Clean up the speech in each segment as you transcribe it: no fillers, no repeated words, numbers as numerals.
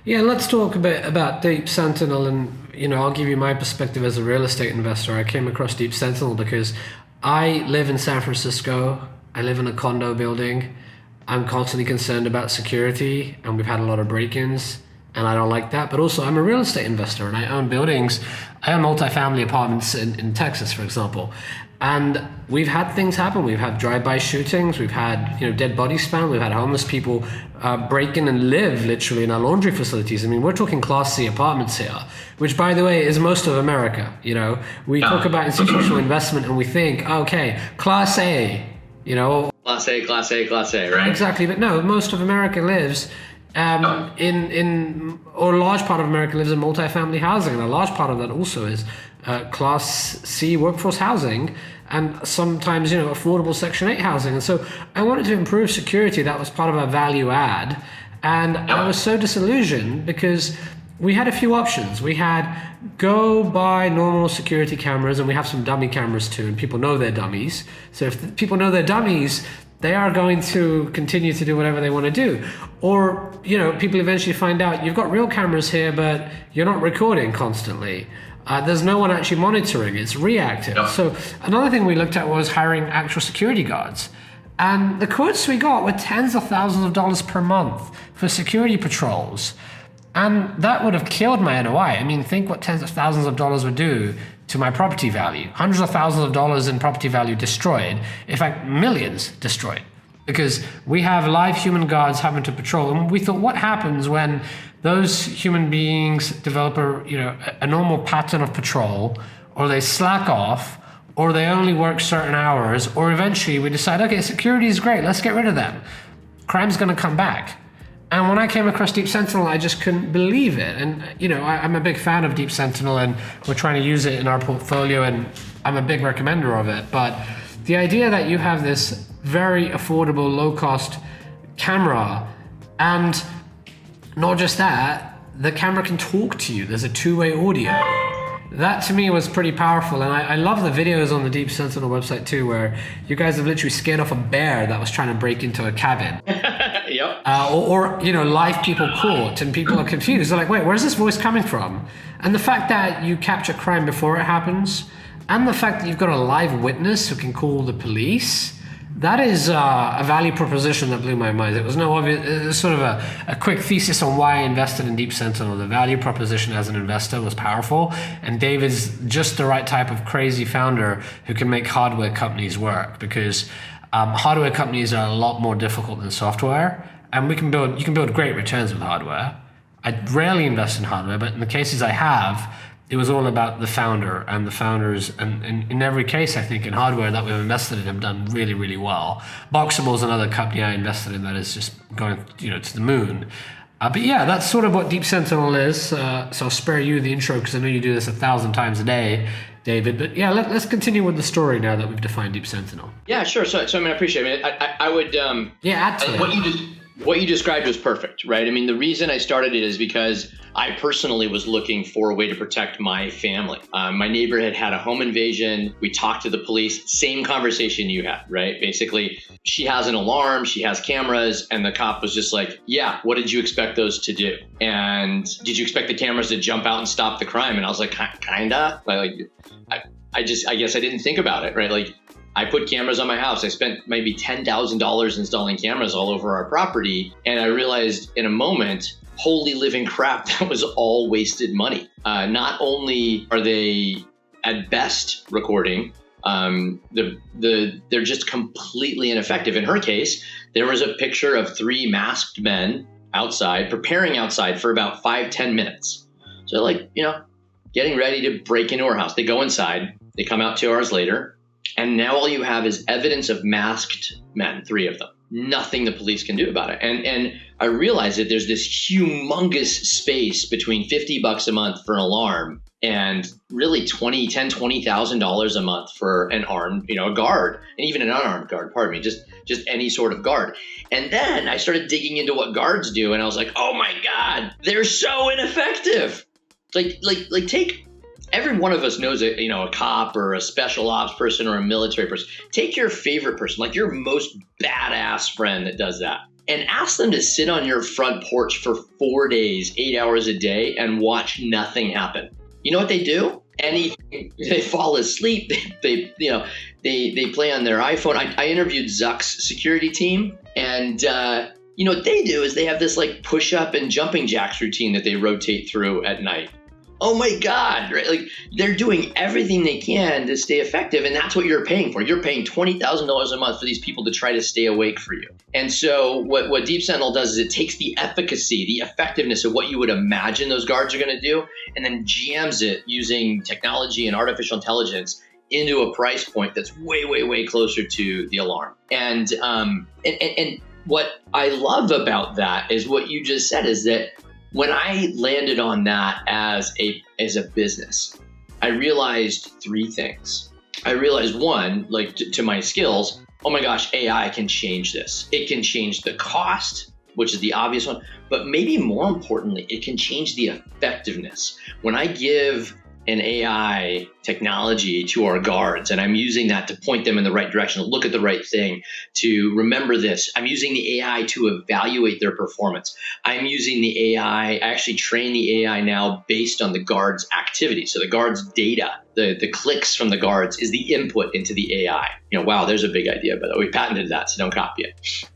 Yeah, let's talk a bit about Deep Sentinel, and I'll give you my perspective as a real estate investor. I came across Deep Sentinel because I live in San Francisco. I live in a condo building. I'm constantly concerned about security, and we've had a lot of break-ins, and I don't like that. But also, I'm a real estate investor, and I own buildings. I own multifamily apartments in Texas, for example. And we've had things happen. We've had drive-by shootings. We've had dead bodies found. We've had homeless people break in and live literally in our laundry facilities. I mean, we're talking Class C apartments here, which, by the way, is most of America. We talk about institutional investment and we think, okay, Class A, Class A, right? Exactly, but no, most of America lives or a large part of America lives in multifamily housing, and a large part of that also is Class C workforce housing, and sometimes affordable Section 8 housing. And so I wanted to improve security. That was part of our value add, and I was so disillusioned because we had a few options. We had go buy normal security cameras, and we have some dummy cameras too, and people know they're dummies. So if people know they're dummies, they are going to continue to do whatever they want to do. Or, people eventually find out you've got real cameras here, but you're not recording constantly. There's no one actually monitoring. It's reactive. Yep. So another thing we looked at was hiring actual security guards. And the quotes we got were tens of thousands of dollars per month for security patrols. And that would have killed my NOI. I mean, think what tens of thousands of dollars would do to my property value. Hundreds of thousands of dollars in property value destroyed. In fact, millions destroyed. Because we have live human guards having to patrol. And we thought, what happens when those human beings develop a normal pattern of patrol, or they slack off, or they only work certain hours, or eventually we decide, okay, security is great, let's get rid of them. Crime's gonna come back. And when I came across Deep Sentinel, I just couldn't believe it. And, I'm a big fan of Deep Sentinel, and we're trying to use it in our portfolio, and I'm a big recommender of it. But the idea that you have this very affordable, low-cost camera, and not just that, the camera can talk to you. There's a two-way audio. That to me was pretty powerful, and I love the videos on the Deep Sentinel website too, where you guys have literally scared off a bear that was trying to break into a cabin. Yep. Or live people caught, and people are confused. They're like, wait, where's this voice coming from? And the fact that you capture crime before it happens, and the fact that you've got a live witness who can call the police, that is a value proposition that blew my mind. It was sort of a quick thesis on why I invested in Deep Sentinel. The value proposition as an investor was powerful, and David's just the right type of crazy founder who can make hardware companies work, because hardware companies are a lot more difficult than software, and you can build great returns with hardware. I rarely invest in hardware, but in the cases I have, it was all about the founder, and the founders, and in every case, I think, in hardware that we've invested in have done really, really well. Boxable is another company I invested in that is just going, to the moon. But yeah, that's sort of what Deep Sentinel is. So I'll spare you the intro because I know you do this 1,000 times a day, David. But yeah, let's continue with the story now that we've defined Deep Sentinel. Yeah, sure. So I mean, I appreciate it. I would. Add to it. What you described was perfect, right? I mean, the reason I started it is because I personally was looking for a way to protect my family. My neighbor had a home invasion. We talked to the police, same conversation you had, right? Basically, she has an alarm, she has cameras, and the cop was just like, yeah, what did you expect those to do? And did you expect the cameras to jump out and stop the crime? And I was like, kinda. I guess I didn't think about it, right? Like, I put cameras on my house. I spent maybe $10,000 installing cameras all over our property. And I realized in a moment, holy living crap, that was all wasted money. Not only are they at best recording, they're just completely ineffective. In her case, there was a picture of 3 masked men outside, preparing outside for about 5-10 minutes. So getting ready to break into her house. They go inside, they come out 2 hours later, and now all you have is evidence of masked men, 3 of them. Nothing the police can do about it. And I realized that there's this humongous space between $50 a month for an alarm and really $20,000 a month for an armed, a guard, and even an unarmed guard, just any sort of guard. And then I started digging into what guards do, and I was like, oh my God, they're so ineffective. Like take every one of us knows a cop or a special ops person or a military person. Take your favorite person, like your most badass friend that does that, and ask them to sit on your front porch for 4 days, 8 hours a day, and watch nothing happen. You know what they do? They fall asleep. They play on their iPhone. I interviewed Zuck's security team, and what they do is they have this like push-up and jumping jacks routine that they rotate through at night. Oh my God, right? Like they're doing everything they can to stay effective. And that's what you're paying for. You're paying $20,000 a month for these people to try to stay awake for you. And so what Deep Sentinel does is it takes the efficacy, the effectiveness of what you would imagine those guards are going to do, and then jams it using technology and artificial intelligence into a price point that's way, way, way closer to the alarm. And what I love about that is what you just said, is that when I landed on that as a business, I realized three things. I realized one, like to my skills, oh my gosh, AI can change this. It can change the cost, which is the obvious one, but maybe more importantly, it can change the effectiveness. When I give an AI technology to our guards, and I'm using that to point them in the right direction, to look at the right thing, to remember this. I'm using the AI to evaluate their performance. I'm using the AI, I actually train the AI now based on the guard's activity. So the guard's data, the clicks from the guards is the input into the AI. Wow, there's a big idea, but we patented that, so don't copy it.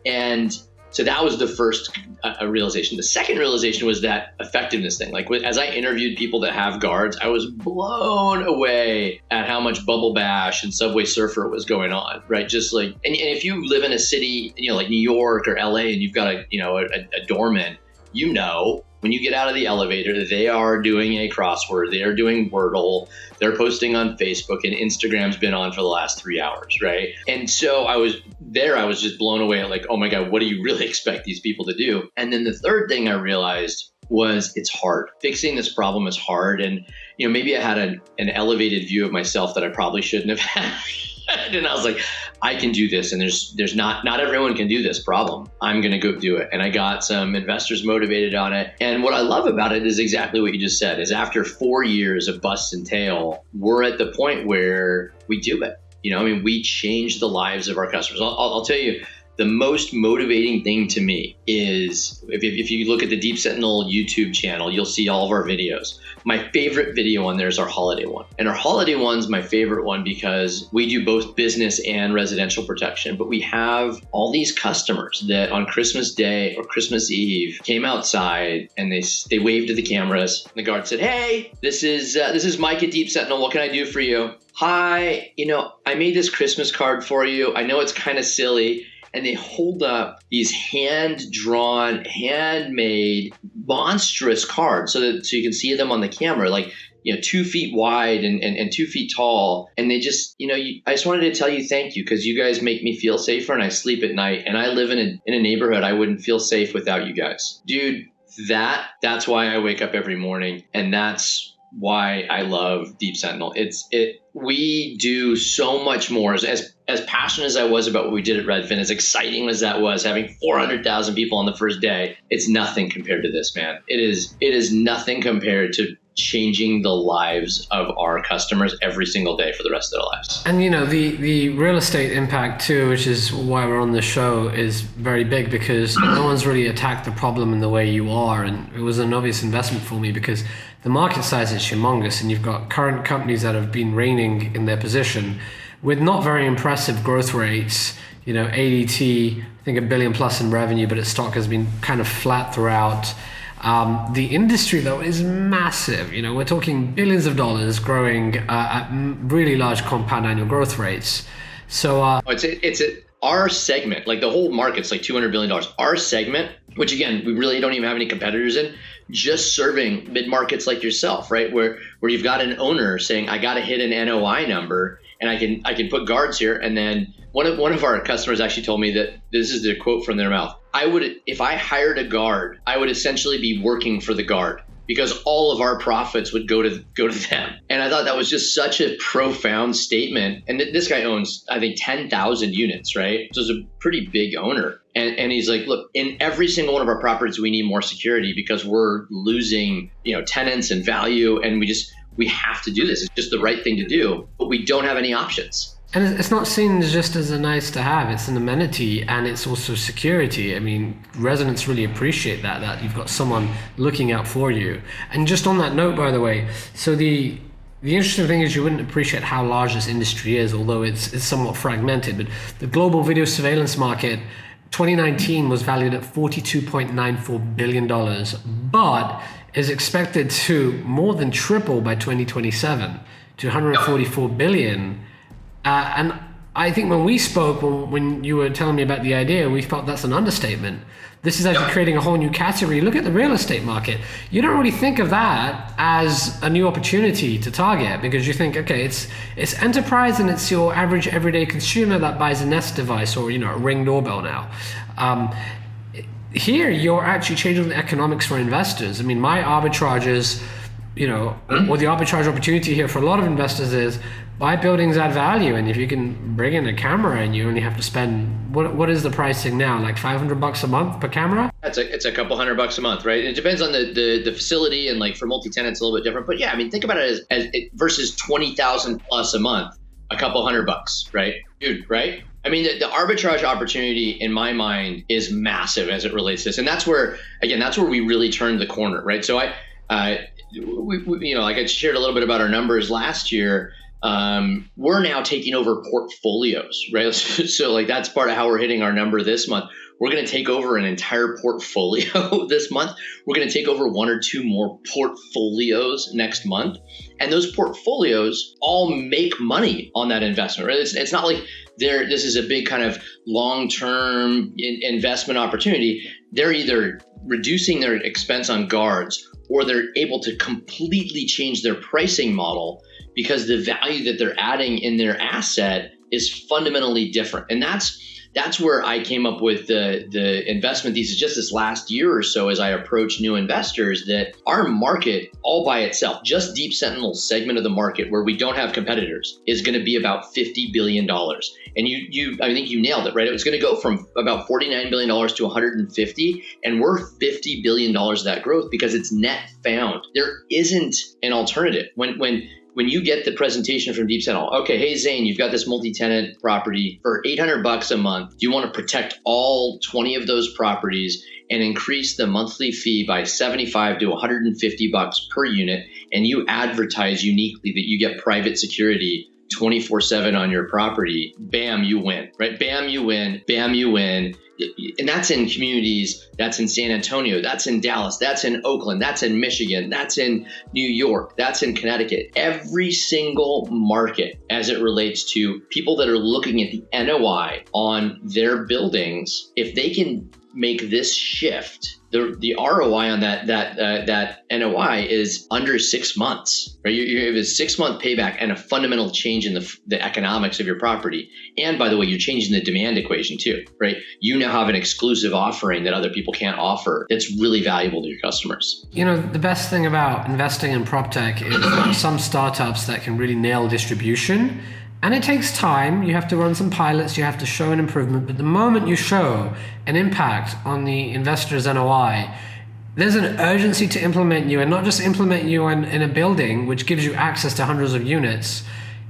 And so that was the first realization. The second realization was that effectiveness thing. Like as I interviewed people that have guards, I was blown away at how much Bubble Bash and Subway Surfer was going on, right? Just like, and if you live in a city, like New York or LA, and you've got a doorman, when you get out of the elevator, they are doing a crossword, they are doing Wordle, they're posting on Facebook, and Instagram's been on for the last 3 hours, right? And so I was just blown away at like, oh my God, what do you really expect these people to do? And then the third thing I realized was it's hard. Fixing this problem is hard. And, maybe I had an elevated view of myself that I probably shouldn't have had. And I was like, I can do this. And there's not everyone can do this problem. I'm going to go do it. And I got some investors motivated on it. And what I love about it is exactly what you just said, is after 4 years of bust and tail, we're at the point where we do it. We change the lives of our customers. I'll tell you, the most motivating thing to me is if you look at the Deep Sentinel YouTube channel, you'll see all of our videos. My favorite video on there is our holiday one. And our holiday one's my favorite one because we do both business and residential protection. But we have all these customers that on Christmas Day or Christmas Eve came outside and they waved to the cameras. And the guard said, "Hey, this is Mike at Deep Sentinel. What can I do for you? Hi, I made this Christmas card for you. I know it's kind of silly." And they hold up these hand-drawn, handmade, monstrous cards so you can see them on the camera, like 2 feet wide and 2 feet tall. And they just, I just wanted to tell you thank you because you guys make me feel safer and I sleep at night. And I live in a neighborhood I wouldn't feel safe without you guys. Dude, that's why I wake up every morning, and that's why I love Deep Sentinel. We do so much more. As passionate as I was about what we did at Redfin, as exciting as that was, having 400,000 people on the first day, it's nothing compared to this, man. It is nothing compared to changing the lives of our customers every single day for the rest of their lives. And the real estate impact too, which is why we're on the show, is very big because no one's really attacked the problem in the way you are. And it was an obvious investment for me because the market size is humongous, and you've got current companies that have been reigning in their position with not very impressive growth rates. ADT, I think $1 billion plus in revenue, but its stock has been kind of flat throughout. The industry, though, is massive. We're talking billions of dollars growing at really large compound annual growth rates. So it's our segment, like the whole market's like $200 billion. Our segment, which again, we really don't even have any competitors in, just serving mid-markets like yourself, right? Where you've got an owner saying, I got to hit an NOI number and I can put guards here. And then one of our customers actually told me that this is the quote from their mouth. If I hired a guard, I would essentially be working for the guard because all of our profits would go to them. And I thought that was just such a profound statement. And this guy owns, I think, 10,000 units, right? So it's a pretty big owner. And he's like, look, in every single one of our properties, we need more security because we're losing, tenants and value. And we have to do this. It's just the right thing to do, but we don't have any options. And it's not seen just as a nice to have, it's an amenity and it's also security. I mean, residents really appreciate that you've got someone looking out for you. And just on that note, by the way, so the interesting thing is you wouldn't appreciate how large this industry is, although it's somewhat fragmented. But the global video surveillance market, 2019 was valued at $42.94 billion, but is expected to more than triple by 2027 to 144 billion. And I think when we spoke, when you were telling me about the idea, we felt that's an understatement. This is actually creating a whole new category. Look at the real estate market. You don't really think of that as a new opportunity to target because you think, okay, it's enterprise and it's your average everyday consumer that buys a Nest device or, a Ring doorbell now. Here, you're actually changing the economics for investors. I mean, my arbitrages, or the arbitrage opportunity here for a lot of investors is buy buildings at value, and if you can bring in a camera and you only have to spend what is the pricing now, like $500 a month per camera? It's a couple $100 a month, right? It depends on the facility, and like for multi-tenant it's a little bit different. But yeah, I mean, think about it as versus 20,000 plus a month, a couple $100, right, dude? Right? I mean, the arbitrage opportunity in my mind is massive as it relates to this, and that's where we really turned the corner, right? So we like I shared a little bit about our numbers last year. We're now taking over portfolios, right? So like that's part of how we're hitting our number this month. We're going to take over an entire portfolio this month. We're going to take over one or two more portfolios next month. And those portfolios all make money on that investment, right? It's not like this is a big kind of long-term investment opportunity. They're either reducing their expense on guards or they're able to completely change their pricing model because the value that they're adding in their asset is fundamentally different. And that's where I came up with the investment thesis just this last year or so as I approach new investors, that our market all by itself, just Deep Sentinel's segment of the market where we don't have competitors, is going to be about $50 billion. And I think you nailed it, right? It was going to go from about $49 billion to 150, and we're $50 billion of that growth because it's net found. There isn't an alternative. When you get the presentation from Deep Sentinel, okay, hey Zain, you've got this multi-tenant property for $800 a month. Do you want to protect all 20 of those properties and increase the monthly fee by $75 to $150 per unit? And you advertise uniquely that you get private security 24/7 on your property. Bam, you win, right? Bam, you win. Bam, you win. And that's in communities, that's in San Antonio, that's in Dallas, that's in Oakland, that's in Michigan, that's in New York, that's in Connecticut. Every single market as it relates to people that are looking at the NOI on their buildings, if they can make this shift, the ROI on that NOI is under 6 months, right? You have a 6-month payback and a fundamental change in the economics of your property. And by the way, you're changing the demand equation too, right? You now have an exclusive offering that other people can't offer that's really valuable to your customers. The best thing about investing in PropTech is there are some startups that can really nail distribution. And it takes time. You have to run some pilots. You have to show an improvement. But the moment you show an impact on the investor's NOI, there's an urgency to implement you, and not just implement you in a building, which gives you access to hundreds of units.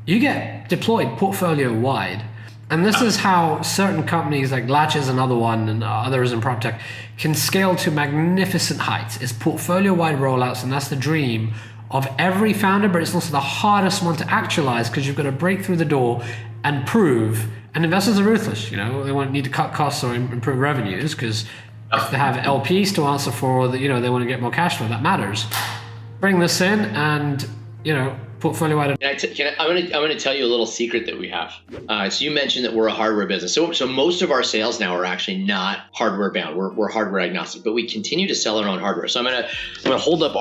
You get deployed portfolio wide. And this is how certain companies like Latch is another one, and others in PropTech can scale to magnificent heights. It's portfolio wide rollouts, and that's the dream of every founder, but it's also the hardest one to actualize because you've got to break through the door and prove. And investors are ruthless, they won't need to cut costs or improve revenues because if they have LPs to answer for, they want to get more cash flow. That matters. Bring this in and portfolio wide. I'm going to tell you a little secret that we have. So you mentioned that we're a hardware business. So most of our sales now are actually not hardware bound. We're hardware agnostic, but we continue to sell our own hardware. So I'm going to hold up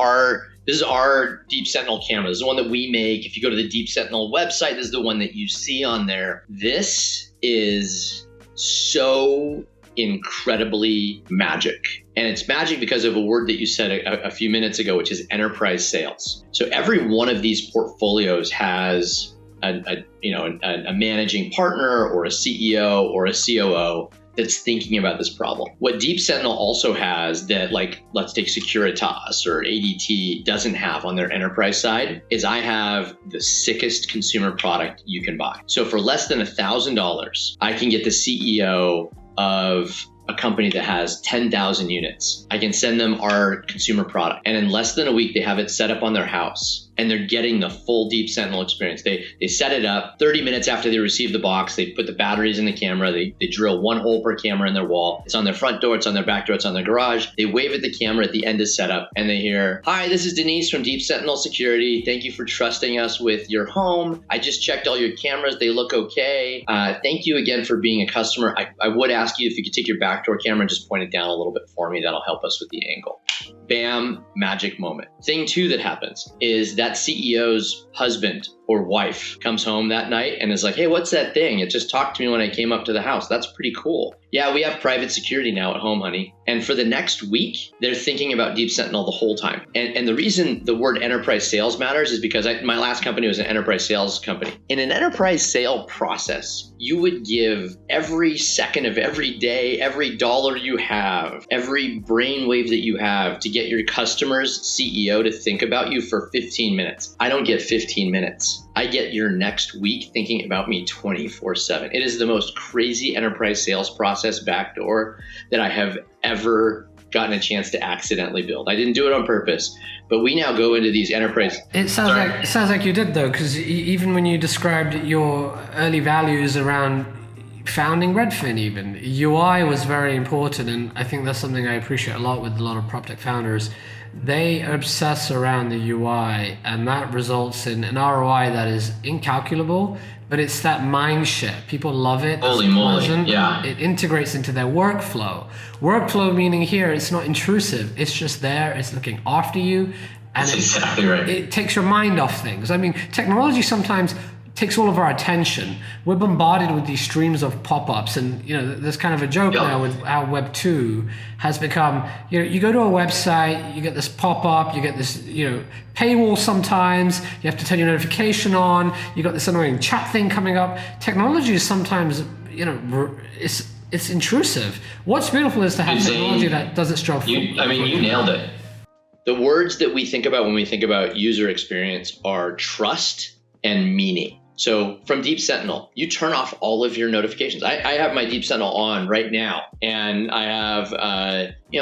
this is our Deep Sentinel camera. This is the one that we make. If you go to the Deep Sentinel website, this is the one that you see on there. This is so incredibly magic. And it's magic because of a word that you said a few minutes ago, which is enterprise sales. So every one of these portfolios has a managing partner or a CEO or a COO that's thinking about this problem. What Deep Sentinel also has that, like, let's take Securitas or ADT doesn't have on their enterprise side is I have the sickest consumer product you can buy. So for less than $1,000, I can get the CEO of a company that has 10,000 units. I can send them our consumer product. And in less than a week, they have it set up on their house and they're getting the full Deep Sentinel experience. They set it up 30 minutes after they receive the box. They put the batteries in the camera. They drill one hole per camera in their wall. It's on their front door. It's on their back door. It's on their garage. They wave at the camera at the end of setup and they hear, "Hi, this is Denise from Deep Sentinel Security. Thank you for trusting us with your home. I just checked all your cameras. They look okay. Thank you again for being a customer. I would ask you if you could take your backdoor camera and just point it down a little bit for me. That'll help us with the angle." Bam, magic moment. Thing two that happens is that CEO's husband or wife comes home that night and is like, "Hey, what's that thing? It just talked to me when I came up to the house. That's pretty cool." "Yeah, we have private security now at home, honey." And for the next week, they're thinking about Deep Sentinel the whole time. And the reason the word enterprise sales matters is because my last company was an enterprise sales company. In an enterprise sale process, you would give every second of every day, every dollar you have, every brainwave that you have to get your customer's CEO to think about you for 15 minutes. I don't get 15 minutes. I get your next week thinking about me 24/7. It is the most crazy enterprise sales process backdoor that I have ever gotten a chance to accidentally build. I didn't do it on purpose, but we now go into these enterprise. It sounds like you did though, because even when you described your early values around founding Redfin, even UI was very important, and I think that's something I appreciate a lot with a lot of Proptech founders. They obsess around the UI, and that results in an ROI that is incalculable, but it's that mind shift. People love it. Holy moly, yeah. It integrates into their workflow. Workflow meaning here, it's not intrusive. It's just there. It's looking after you. And that's exactly right. It takes your mind off things. I mean, technology sometimes takes all of our attention. We're bombarded with these streams of pop-ups, and there's kind of a joke now with how Web 2 has become. You go to a website, you get this pop-up, you get this paywall sometimes, you have to turn your notification on, you got this annoying chat thing coming up. Technology is sometimes it's intrusive. What's beautiful is to have technology that does its job. You nailed it. The words that we think about when we think about user experience are trust and meaning. So from Deep Sentinel, you turn off all of your notifications. I have my Deep Sentinel on right now, and I have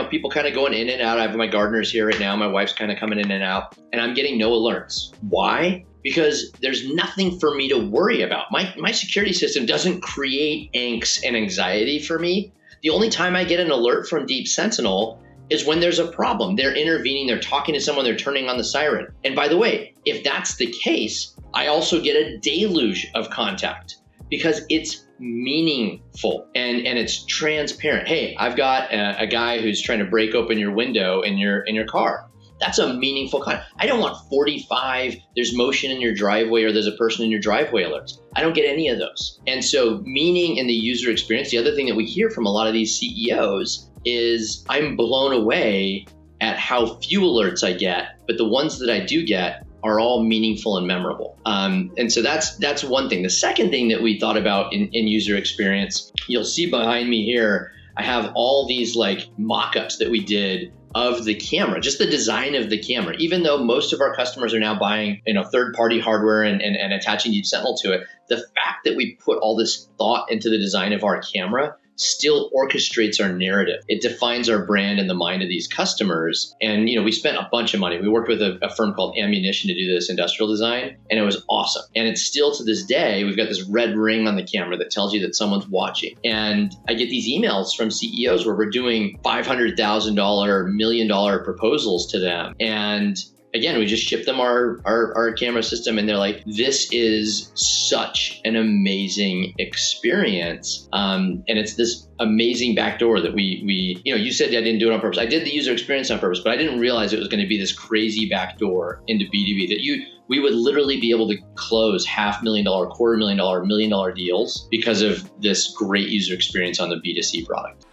people kind of going in and out. I have my gardeners here right now. My wife's kind of coming in and out, and I'm getting no alerts. Why? Because there's nothing for me to worry about. My security system doesn't create angst and anxiety for me. The only time I get an alert from Deep Sentinel is when there's a problem. They're intervening, they're talking to someone, they're turning on the siren. And by the way, if that's the case, I also get a deluge of contact because it's meaningful and it's transparent. Hey, I've got a guy who's trying to break open your window in your car. That's a meaningful contact. I don't want 45, there's motion in your driveway or there's a person in your driveway alerts. I don't get any of those. And so meaning in the user experience, the other thing that we hear from a lot of these CEOs is I'm blown away at how few alerts I get, but the ones that I do get are all meaningful and memorable. And so that's one thing. The second thing that we thought about in user experience, you'll see behind me here, I have all these like mock-ups that we did of the camera, just the design of the camera. Even though most of our customers are now buying third-party hardware and attaching Deep Sentinel to it, the fact that we put all this thought into the design of our camera still orchestrates our narrative. It defines our brand in the mind of these customers. And, we spent a bunch of money. We worked with a firm called Ammunition to do this industrial design, and it was awesome. And it's still to this day, we've got this red ring on the camera that tells you that someone's watching. And I get these emails from CEOs where we're doing $500,000, $1 million proposals to them. And again, we just ship them our camera system, and they're like, this is such an amazing experience. And it's this amazing backdoor that we you said I didn't do it on purpose. I did the user experience on purpose, but I didn't realize it was going to be this crazy backdoor into B2B that we would literally be able to close $500,000, $250,000, $1 million deals because of this great user experience on the B2C product.